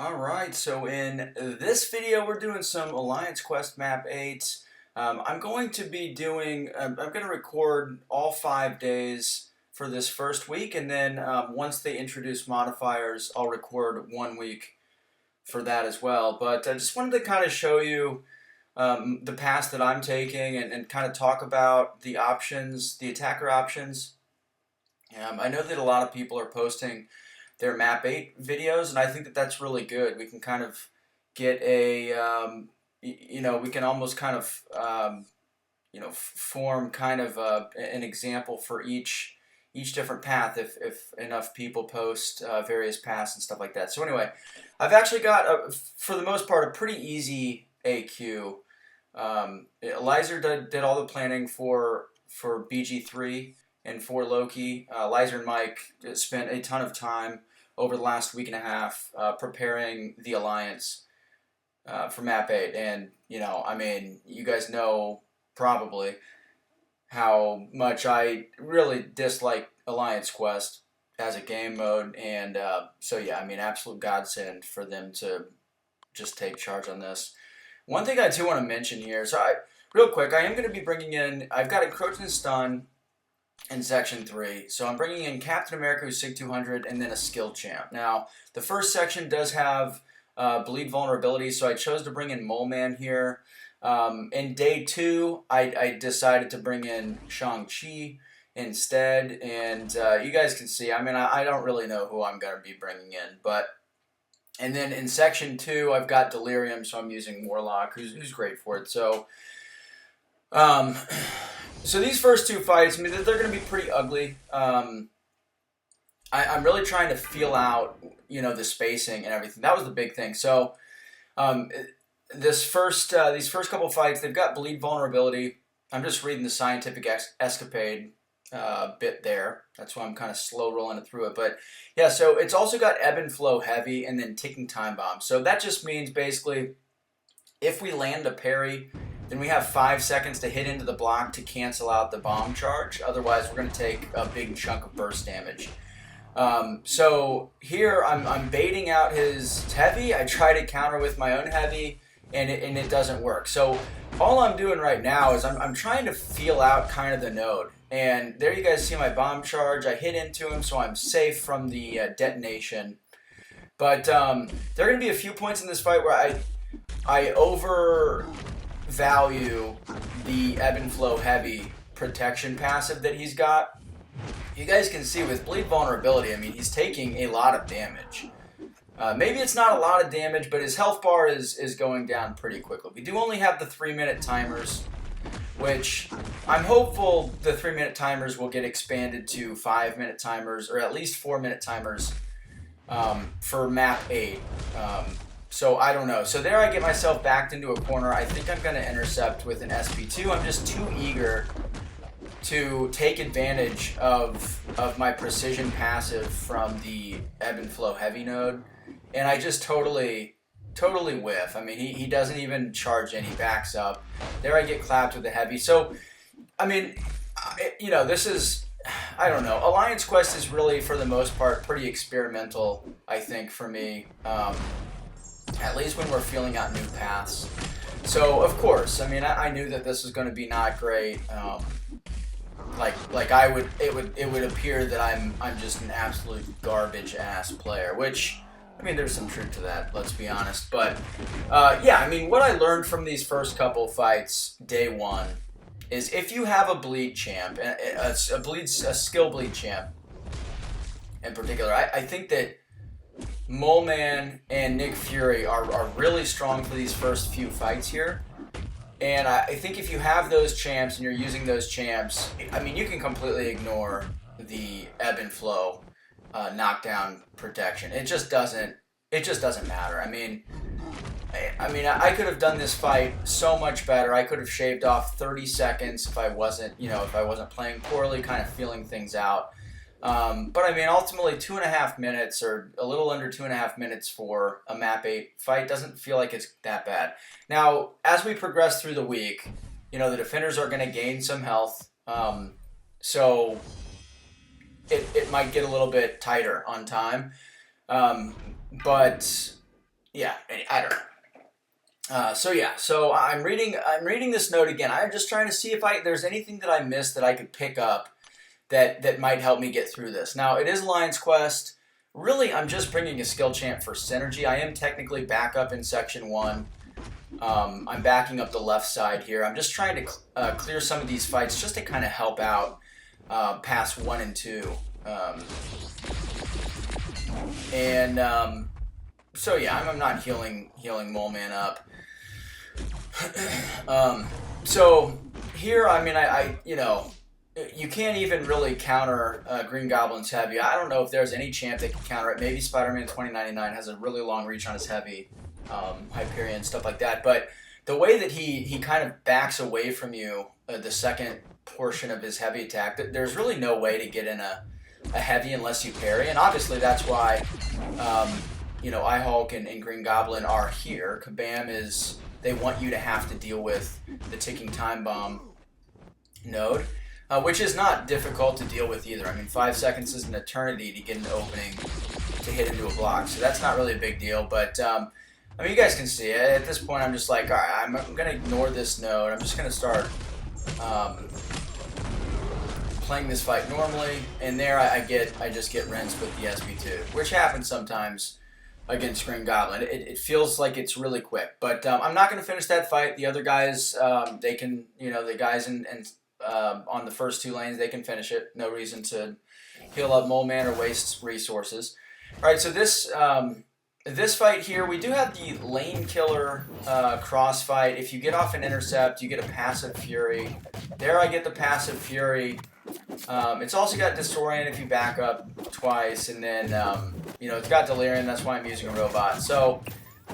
Alright, so in this video we're doing some Alliance Quest Map 8. I'm going to be doing, I'm going to record all 5 days for this first week, and then once they introduce modifiers, I'll record 1 week for that as well. But I just wanted to kind of show you the paths that I'm taking and kind of talk about the options, the attacker options. I know that a lot of people are posting their map 8 videos, and I think that that's really good. We can kind of get a we can almost kind of form kind of an example for each different path if enough people post various paths and stuff like that. So anyway, I've actually got for the most part a pretty easy AQ. Lizer did all the planning for BG3 and for Loki. Lizer and Mike spent a ton of time over the last week and a half preparing the Alliance for Map 8. And, I mean, you guys know probably how much I really dislike Alliance Quest as a game mode. And so, yeah, I mean, absolute godsend for them to just take charge on this. One thing I do want to mention here, real quick, I am going to be bringing in, I've got Encroaching and Stun in Section 3. So I'm bringing in Captain America who's Sig 200 and then a skill champ. Now, the first section does have bleed vulnerability, so I chose to bring in Mole Man here. In day 2, I decided to bring in Shang-Chi instead, and you guys can see, I mean, I don't really know who I'm going to be bringing in, and then in Section 2, I've got Delirium, so I'm using Warlock, who's great for it. So these first 2 fights, I mean, they're going to be pretty ugly. I'm really trying to feel out, the spacing and everything. That was the big thing. So these first couple fights, they've got bleed vulnerability. I'm just reading the scientific escapade bit there. That's why I'm kind of slow rolling it through it. But yeah, so it's also got ebb and flow heavy and then ticking time bomb. So that just means basically if we land a parry, then we have 5 seconds to hit into the block to cancel out the bomb charge. Otherwise, we're going to take a big chunk of burst damage. So here I'm baiting out his heavy. I try to counter with my own heavy, and it doesn't work. So all I'm doing right now is I'm trying to feel out kind of the node. And there you guys see my bomb charge. I hit into him, so I'm safe from the detonation. But there are going to be a few points in this fight where I overvalue the ebb and flow heavy protection passive that he's got. You guys can see with bleed vulnerability, I mean, he's taking a lot of damage. Maybe it's not a lot of damage, but his health bar is going down pretty quickly. We do only have the 3-minute timers, which I'm hopeful the 3-minute timers will get expanded to 5-minute timers, or at least 4-minute timers for map 8. So I don't know. So there I get myself backed into a corner. I think I'm going to intercept with an SP2. I'm just too eager to take advantage of my precision passive from the ebb and flow heavy node. And I just totally whiff. I mean, he doesn't even charge in. He backs up. There I get clapped with the heavy. So, I mean, this is, I don't know. Alliance Quest is really, for the most part, pretty experimental, I think, for me. At least when we're feeling out new paths. So, of course, I mean, I knew that this was going to be not great. It would appear that I'm just an absolute garbage ass player, which, I mean, there's some truth to that, let's be honest. But yeah, I mean, what I learned from these first couple fights, day 1, is if you have a bleed champ, a skill bleed champ in particular, I think that Mole Man and Nick Fury are really strong for these first few fights here. And I think if you have those champs and you're using those champs, I mean, you can completely ignore the ebb and flow knockdown protection. It just doesn't matter. I mean, I could have done this fight so much better. I could have shaved off 30 seconds if I wasn't playing poorly, kind of feeling things out. But I mean, ultimately 2.5 minutes or a little under 2.5 minutes for a map 8 fight doesn't feel like it's that bad. Now, as we progress through the week, the defenders are going to gain some health. So it might get a little bit tighter on time. But yeah, I don't know. So yeah, so I'm reading this note again. I'm just trying to see if there's anything that I missed that I could pick up that might help me get through this. Now, it is Lion's Quest. Really, I'm just bringing a skill champ for synergy. I am technically back up in section 1. I'm backing up the left side here. I'm just trying to clear some of these fights just to kind of help out past 1 and 2. So yeah, I'm not healing Mole Man up. So here, I mean, I you know, you can't even really counter Green Goblin's heavy. I don't know if there's any champ that can counter it. Maybe Spider-Man 2099 has a really long reach on his heavy, Hyperion, stuff like that. But the way that he kind of backs away from you, the second portion of his heavy attack, there's really no way to get in a heavy unless you parry. And obviously that's why, you know, iHulk and Green Goblin are here. Kabam is, they want you to have to deal with the ticking time bomb node. Which is not difficult to deal with either. I mean, 5 seconds is an eternity to get an opening to hit into a block, so that's not really a big deal. But, I mean, you guys can see it. At this point, I'm just like, all right, I'm going to ignore this node. I'm just going to start playing this fight normally, and there I just get rinsed with the SB2, which happens sometimes against Green Goblin. It feels like it's really quick, but I'm not going to finish that fight. The other guys, they can, you know, the guys on the first 2 lanes, they can finish it. No reason to heal up Mole Man or waste resources. All right, so this fight here, we do have the lane killer cross fight. If you get off an intercept, you get a passive fury. There I get the passive fury. It's also got disorient if you back up twice, and then you know, it's got delirium. That's why I'm using a robot. So,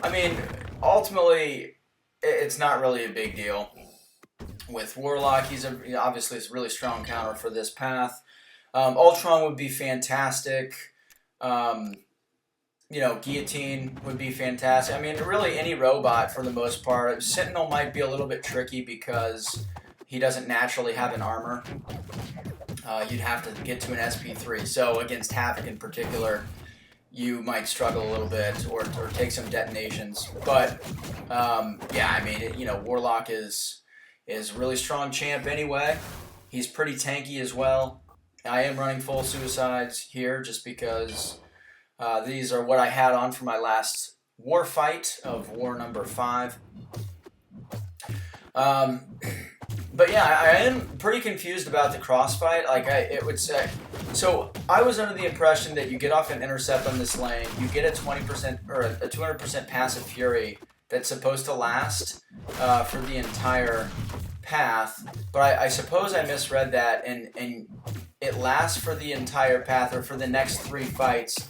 I mean, ultimately, it's not really a big deal. With Warlock, he's obviously it's a really strong counter for this path. Ultron would be fantastic. You know, Guillotine would be fantastic. I mean, really any robot for the most part. Sentinel might be a little bit tricky because he doesn't naturally have an armor. You'd have to get to an SP3. So against Havoc in particular, you might struggle a little bit or take some detonations. But yeah, I mean, you know, Warlock is a really strong champ anyway. He's pretty tanky as well. I am running full suicides here just because these are what I had on for my last war fight of war number 5. But yeah, I am pretty confused about the crossfight. Like it would say, so I was under the impression that you get off an intercept on this lane, you get a 20% or a 200% passive fury that's supposed to last for the entire path, but I suppose I misread that, and it lasts for the entire path or for the next 3 fights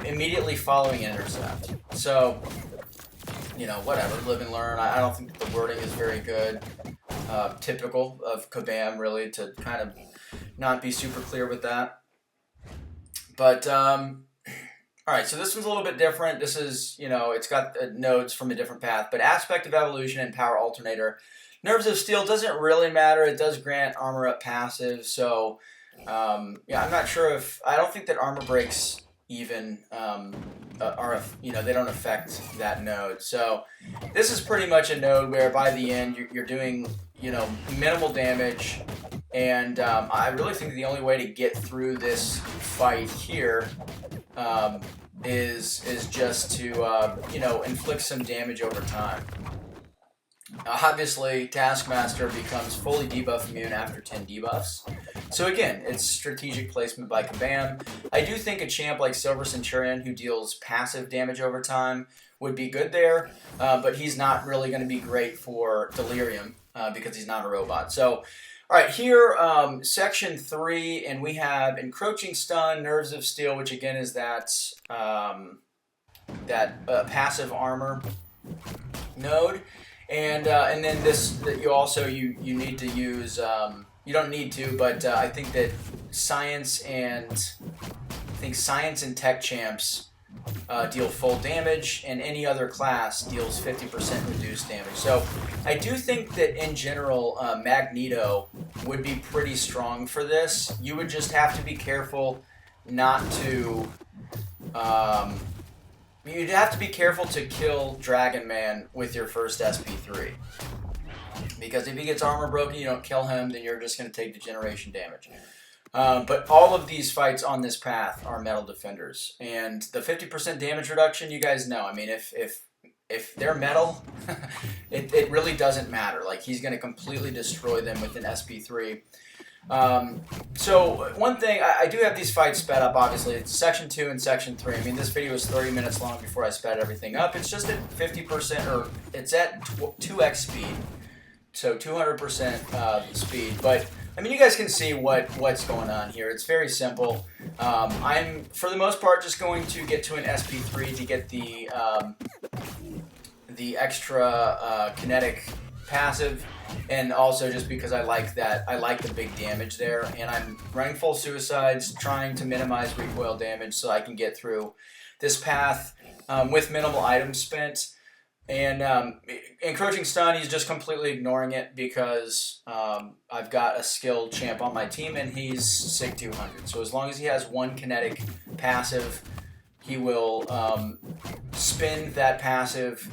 immediately following intercept. So, you know, whatever, live and learn. I don't think the wording is very good. Typical of Kabam, really, to kind of not be super clear with that. But, alright, so this one's a little bit different. This is, you know, it's got nodes from a different path, but Aspect of Evolution and Power Alternator. Nerves of Steel doesn't really matter. It does grant armor up passive, so yeah, I'm not sure if, I don't think that armor breaks even are, you know, they don't affect that node. So this is pretty much a node where by the end you're doing, you know, minimal damage, and I really think the only way to get through this fight here is just to you know, inflict some damage over time. Obviously, Taskmaster becomes fully debuff immune after 10 debuffs. So again, it's strategic placement by Kabam. I do think a champ like Silver Centurion, who deals passive damage over time, would be good there, but he's not really going to be great for Delirium because he's not a robot. So, all right, here, section 3, and we have Encroaching Stun, Nerves of Steel, which again is that passive armor node. And then this, that you also you need to use, you don't need to, but I think that science and tech champs deal full damage, and any other class deals 50% reduced damage. So I do think that in general, Magneto would be pretty strong for this. You would just have to be careful not to you'd have to be careful to kill Dragon Man with your first SP3. Because if he gets armor broken, you don't kill him, then you're just going to take degeneration damage. But all of these fights on this path are metal defenders. And the 50% damage reduction, you guys know. I mean, if they're metal, it really doesn't matter. Like, he's going to completely destroy them with an SP3. So one thing, I do have these fights sped up, obviously. It's Section 2 and Section 3. I mean, this video was 30 minutes long before I sped everything up. It's just at 50%, or it's at 2x speed. So 200% speed. But, I mean, you guys can see what's going on here. It's very simple. I'm, for the most part, just going to get to an SP3 to get the extra kinetic passive, and also just because I like the big damage there, and I'm running full suicides, trying to minimize recoil damage so I can get through this path with minimal items spent. And Encroaching Stun, he's just completely ignoring it because I've got a skilled champ on my team and he's SIG 200. So as long as he has one kinetic passive, he will spin that passive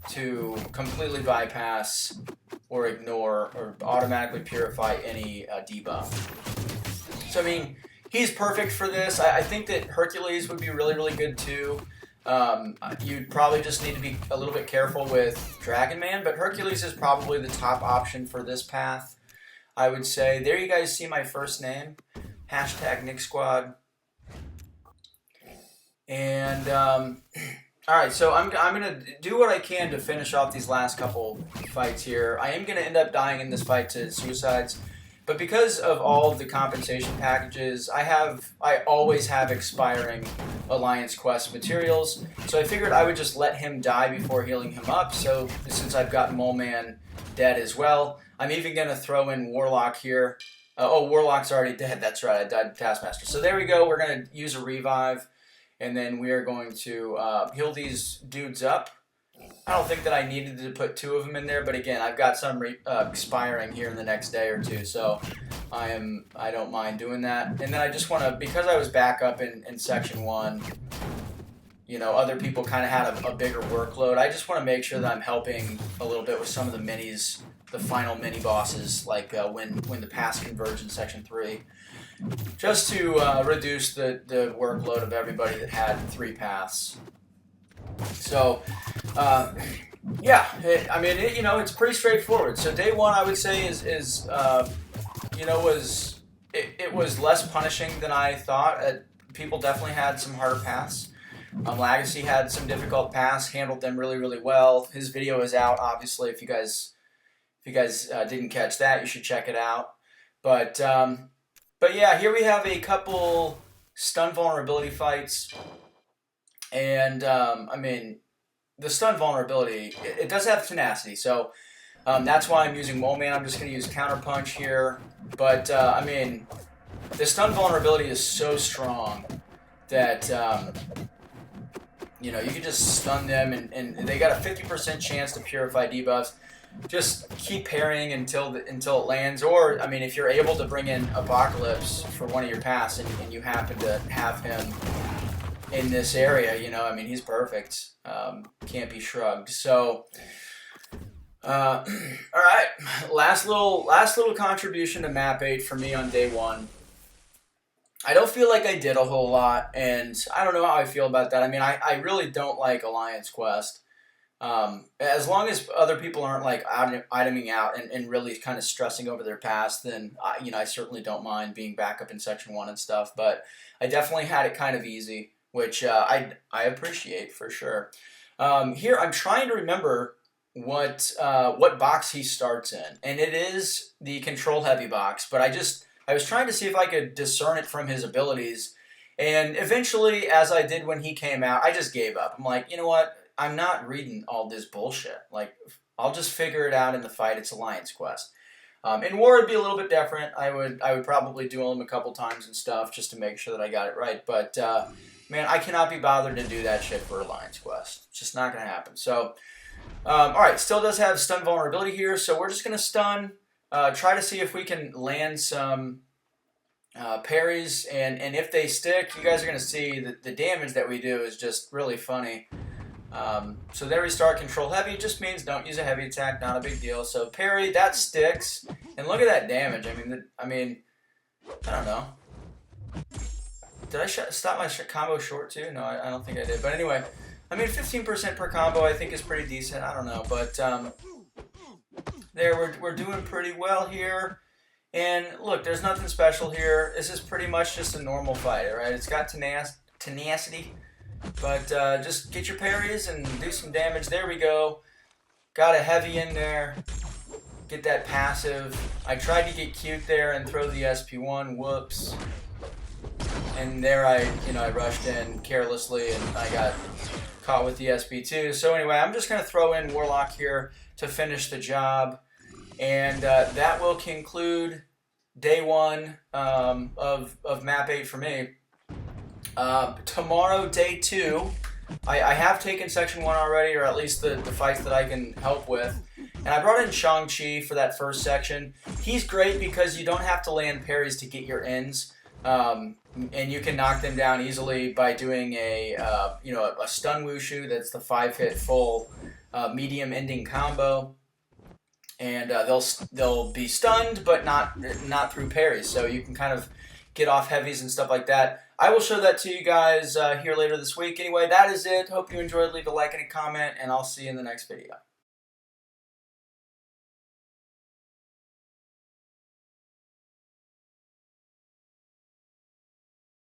to completely bypass or ignore or automatically purify any debuff. So I mean, he's perfect for this. I think that Hercules would be really, really good too. You'd probably just need to be a little bit careful with Dragon Man, but Hercules is probably the top option for this path, I would say. There you guys see my first name, hashtag Nick Squad. And, alright, so I'm going to do what I can to finish off these last couple fights here. I am going to end up dying in this fight to suicides. But because of all of the compensation packages, I always have expiring Alliance Quest materials, so I figured I would just let him die before healing him up. So since I've got Mole Man dead as well, I'm even going to throw in Warlock here. Oh, Warlock's already dead. That's right, I died to Taskmaster. So there we go. We're going to use a revive, and then we are going to heal these dudes up. I don't think that I needed to put 2 of them in there, but again, I've got some expiring here in the next day or 2, so I don't mind doing that. And then I just want to, because I was back up in Section 1, you know, other people kind of had a bigger workload. I just want to make sure that I'm helping a little bit with some of the minis, the final mini bosses, like when the pass converge in Section 3, just to reduce the workload of everybody that had 3 paths. So, yeah, I mean, you know, it's pretty straightforward. So day 1, I would say you know, it was less punishing than I thought. People definitely had some harder paths. Legacy had some difficult paths, handled them really, really well. His video is out, obviously. If you guys didn't catch that, you should check it out. But yeah, here we have a couple stun vulnerability fights. And, I mean, the stun vulnerability, it does have tenacity, so that's why I'm using Mole Man. I'm just going to use Counter Punch here. But, I mean, the stun vulnerability is so strong that, you know, you can just stun them, and they got a 50% chance to purify debuffs. Just keep parrying until it lands. Or, I mean, if you're able to bring in Apocalypse for one of your paths and you happen to have him in this area, you know, I mean, he's perfect. Can't be shrugged. So, all right, last little contribution to map 8 for me on day 1. I don't feel like I did a whole lot, and I don't know how I feel about that. I mean, I really don't like Alliance Quest. As long as other people aren't like iteming out and really kind of stressing over their past, then you know, I certainly don't mind being back up in Section 1 and stuff. But I definitely had it kind of easy, which I appreciate for sure. Here I'm trying to remember what box he starts in, and it is the control heavy box. But I was trying to see if I could discern it from his abilities, and eventually, as I did when he came out, I just gave up. I'm like, you know what? I'm not reading all this bullshit. Like, I'll just figure it out in the fight. It's Alliance Quest. In War, it'd be a little bit different. I would probably duel him a couple times and stuff just to make sure that I got it right. But man, I cannot be bothered to do that shit for Alliance Quest. It's just not going to happen. So, alright, still does have stun vulnerability here, so we're just going to stun, try to see if we can land some parries, and if they stick, you guys are going to see that the damage that we do is just really funny. So there we start. Control heavy just means don't use a heavy attack, not a big deal. So parry, that sticks, and look at that damage. I mean, I don't know. Did I stop my combo short too? No, I don't think I did. But anyway, I mean, 15% per combo I think is pretty decent. I don't know, but there we're doing pretty well here. And look, there's nothing special here. This is pretty much just a normal fight, right? It's got tenacity. But just get your parries and do some damage. There we go. Got a heavy in there. Get that passive. I tried to get cute there and throw the SP1. Whoops. And there I rushed in carelessly and I got caught with the SP2. So anyway, I'm just going to throw in Warlock here to finish the job. And that will conclude day 1 of map 8 for me. Tomorrow, day 2, I have taken section 1 already, or at least the fights that I can help with. And I brought in Shang-Chi for that first section. He's great because you don't have to land parries to get your ends. And you can knock them down easily by doing a stun wushu. That's the 5-hit full medium ending combo. And they'll be stunned, but not through parries. So you can kind of get off heavies and stuff like that. I will show that to you guys here later this week. Anyway, that is it. Hope you enjoyed. Leave a like and a comment, and I'll see you in the next video.